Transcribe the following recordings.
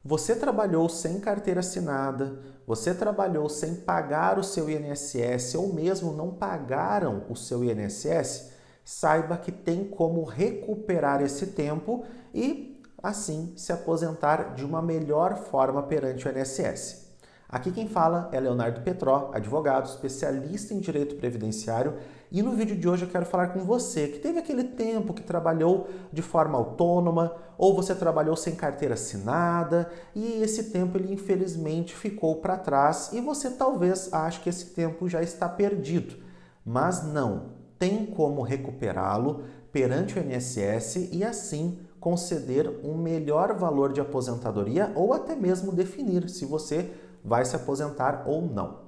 Você trabalhou sem carteira assinada, você trabalhou sem pagar o seu INSS ou mesmo não pagaram o seu INSS, saiba que tem como recuperar esse tempo e, assim, se aposentar de uma melhor forma perante o INSS. Aqui quem fala é Leonardo Petró, advogado, especialista em direito previdenciário, e no vídeo de hoje eu quero falar com você que teve aquele tempo que trabalhou de forma autônoma ou você trabalhou sem carteira assinada e esse tempo ele infelizmente ficou para trás e você talvez ache que esse tempo já está perdido, mas não, tem como recuperá-lo perante o INSS e assim conceder um melhor valor de aposentadoria ou até mesmo definir se você vai se aposentar ou não.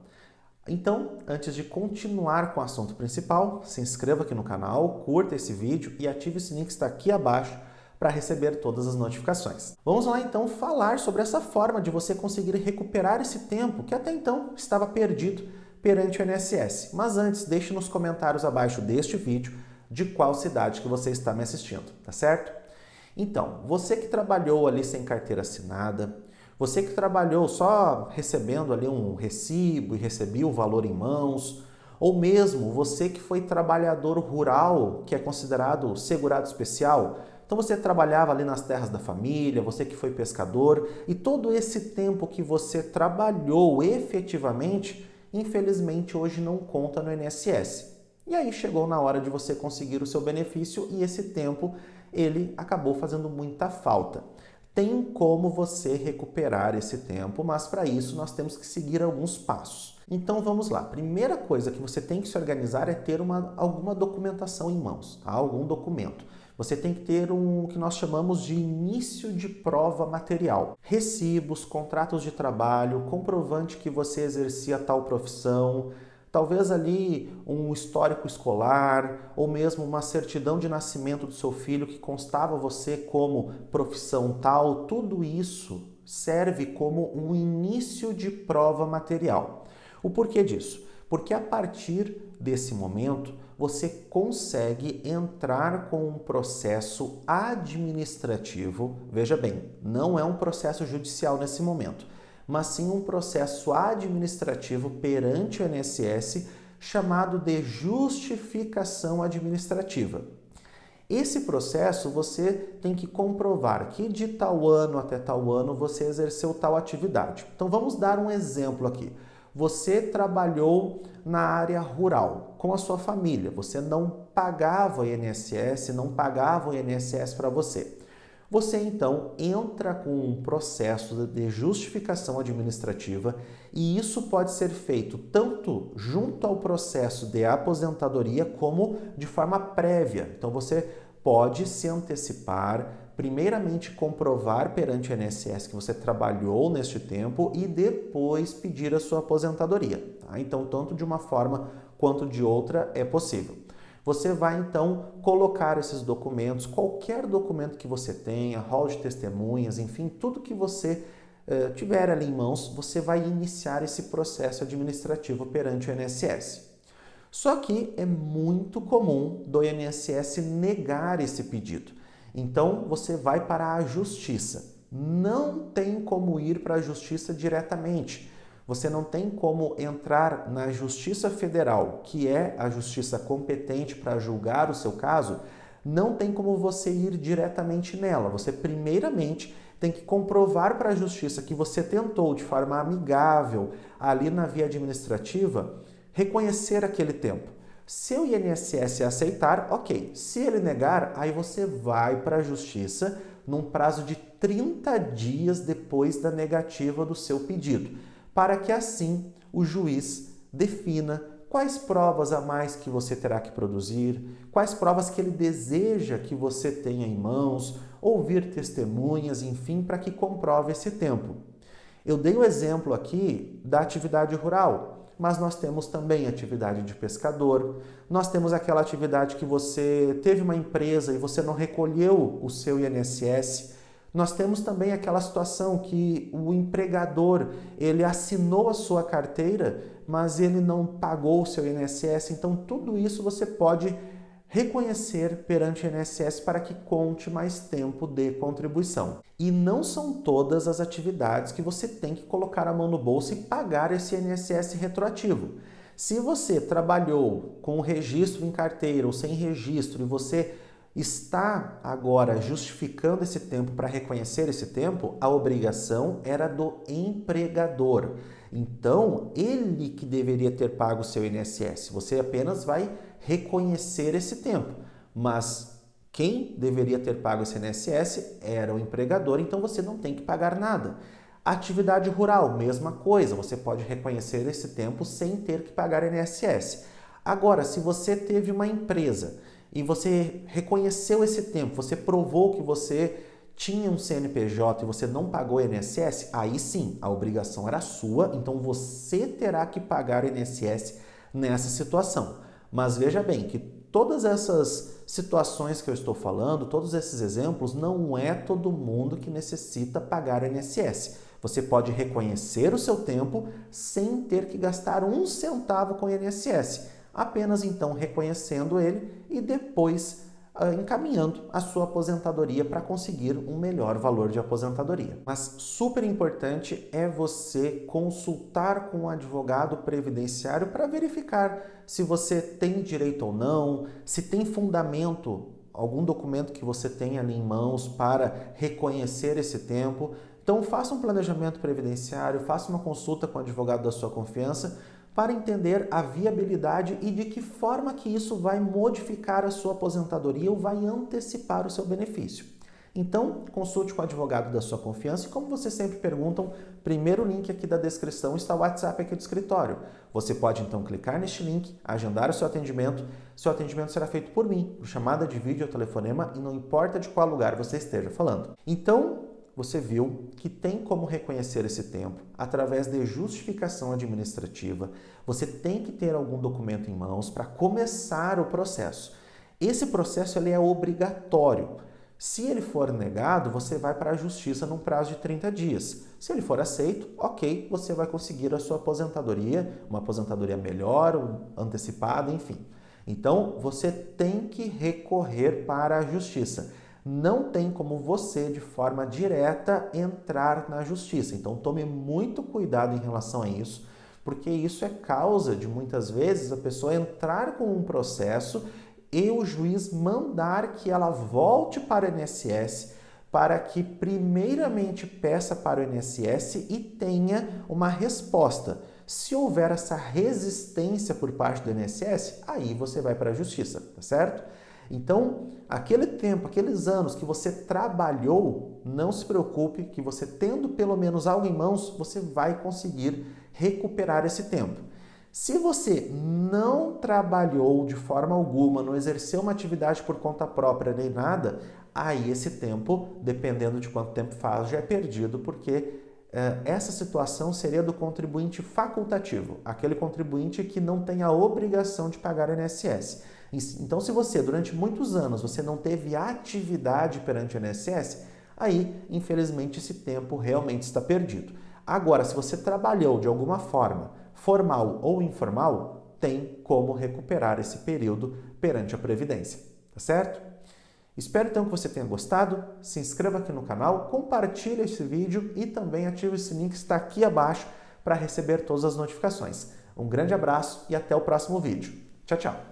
Então, antes de continuar com o assunto principal, se inscreva aqui no canal, curta esse vídeo e ative o sininho que está aqui abaixo para receber todas as notificações. Vamos lá então falar sobre essa forma de você conseguir recuperar esse tempo que até então estava perdido perante o INSS. Mas antes, deixe nos comentários abaixo deste vídeo de qual cidade que você está me assistindo, tá certo? Então, você que trabalhou ali sem carteira assinada, você que trabalhou só recebendo ali um recibo e recebia o valor em mãos, ou mesmo você que foi trabalhador rural, que é considerado segurado especial, então você trabalhava ali nas terras da família, você que foi pescador, e todo esse tempo que você trabalhou efetivamente, infelizmente hoje não conta no INSS. E aí chegou na hora de você conseguir o seu benefício e esse tempo ele acabou fazendo muita falta. Tem como você recuperar esse tempo, mas para isso nós temos que seguir alguns passos. Então vamos lá. Primeira coisa que você tem que se organizar é ter alguma documentação em mãos, tá? Algum documento. Você tem que ter um que nós chamamos de início de prova material. Recibos, contratos de trabalho, comprovante que você exercia tal profissão, talvez ali um histórico escolar ou mesmo uma certidão de nascimento do seu filho que constava você como profissão tal, tudo isso serve como um início de prova material. O porquê disso? Porque a partir desse momento você consegue entrar com um processo administrativo, veja bem, não é um processo judicial nesse momento, mas sim um processo administrativo perante o INSS chamado de justificação administrativa. Esse processo você tem que comprovar que de tal ano até tal ano você exerceu tal atividade. Então vamos dar um exemplo aqui. Você trabalhou na área rural com a sua família, você não pagava o INSS, não pagava o INSS para você. Você então entra com um processo de justificação administrativa e isso pode ser feito tanto junto ao processo de aposentadoria como de forma prévia. Então você pode se antecipar, primeiramente comprovar perante o INSS que você trabalhou neste tempo e depois pedir a sua aposentadoria. Tá? Então, tanto de uma forma quanto de outra é possível. Você vai então colocar esses documentos, qualquer documento que você tenha, rol de testemunhas, enfim, tudo que você tiver ali em mãos, você vai iniciar esse processo administrativo perante o INSS. Só que é muito comum do INSS negar esse pedido. Então você vai para a justiça. Não tem como ir para a justiça diretamente. Você não tem como entrar na Justiça Federal, que é a justiça competente para julgar o seu caso, não tem como você ir diretamente nela. Você primeiramente tem que comprovar para a justiça que você tentou de forma amigável, ali na via administrativa, reconhecer aquele tempo. Se o INSS aceitar, ok. Se ele negar, aí você vai para a justiça num prazo de 30 dias depois da negativa do seu pedido, para que assim o juiz defina quais provas a mais que você terá que produzir, quais provas que ele deseja que você tenha em mãos, ouvir testemunhas, enfim, para que comprove esse tempo. Eu dei o exemplo aqui da atividade rural, mas nós temos também atividade de pescador, nós temos aquela atividade que você teve uma empresa e você não recolheu o seu INSS, nós temos também aquela situação que o empregador, ele assinou a sua carteira, mas ele não pagou o seu INSS, então tudo isso você pode reconhecer perante o INSS para que conte mais tempo de contribuição. E não são todas as atividades que você tem que colocar a mão no bolso e pagar esse INSS retroativo. Se você trabalhou com registro em carteira ou sem registro e você está agora justificando esse tempo para reconhecer esse tempo, a obrigação era do empregador. Então, ele que deveria ter pago o seu INSS. Você apenas vai reconhecer esse tempo. Mas quem deveria ter pago esse INSS era o empregador, então você não tem que pagar nada. Atividade rural, mesma coisa, você pode reconhecer esse tempo sem ter que pagar INSS. Agora, se você teve uma empresa e você reconheceu esse tempo, você provou que você tinha um CNPJ e você não pagou INSS, aí sim, a obrigação era sua, então você terá que pagar INSS nessa situação. Mas veja bem que todas essas situações que eu estou falando, todos esses exemplos, não é todo mundo que necessita pagar INSS. Você pode reconhecer o seu tempo sem ter que gastar um centavo com INSS. Apenas então reconhecendo ele e depois encaminhando a sua aposentadoria para conseguir um melhor valor de aposentadoria. Mas super importante é você consultar com um advogado previdenciário para verificar se você tem direito ou não, se tem fundamento, algum documento que você tem ali em mãos para reconhecer esse tempo. Então faça um planejamento previdenciário, faça uma consulta com o advogado da sua confiança para entender a viabilidade e de que forma que isso vai modificar a sua aposentadoria ou vai antecipar o seu benefício. Então, consulte com o advogado da sua confiança e, como vocês sempre perguntam, primeiro link aqui da descrição está o WhatsApp aqui do escritório. Você pode então clicar neste link, agendar o seu atendimento será feito por mim, por chamada de vídeo ou telefonema e não importa de qual lugar você esteja falando. Então, você viu que tem como reconhecer esse tempo através de justificação administrativa. Você tem que ter algum documento em mãos para começar o processo. Esse processo ele é obrigatório. Se ele for negado, você vai para a justiça num prazo de 30 dias. Se ele for aceito, ok, você vai conseguir a sua aposentadoria, uma aposentadoria melhor, antecipada, enfim. Então, você tem que recorrer para a justiça. Não tem como você, de forma direta, entrar na justiça. Então, tome muito cuidado em relação a isso, porque isso é causa de, muitas vezes, a pessoa entrar com um processo e o juiz mandar que ela volte para o INSS para que, primeiramente, peça para o INSS e tenha uma resposta. Se houver essa resistência por parte do INSS, aí você vai para a justiça, tá certo? Então, aquele tempo, aqueles anos que você trabalhou, não se preocupe que você tendo pelo menos algo em mãos, você vai conseguir recuperar esse tempo. Se você não trabalhou de forma alguma, não exerceu uma atividade por conta própria nem nada, aí esse tempo, dependendo de quanto tempo faz, já é perdido, porque essa situação seria do contribuinte facultativo, aquele contribuinte que não tem a obrigação de pagar o INSS. Então, se você, durante muitos anos, você não teve atividade perante o INSS, aí, infelizmente, esse tempo realmente está perdido. Agora, se você trabalhou de alguma forma, formal ou informal, tem como recuperar esse período perante a Previdência, tá certo? Espero então que você tenha gostado, se inscreva aqui no canal, compartilhe esse vídeo e também ative o sininho que está aqui abaixo para receber todas as notificações. Um grande abraço e até o próximo vídeo. Tchau, tchau!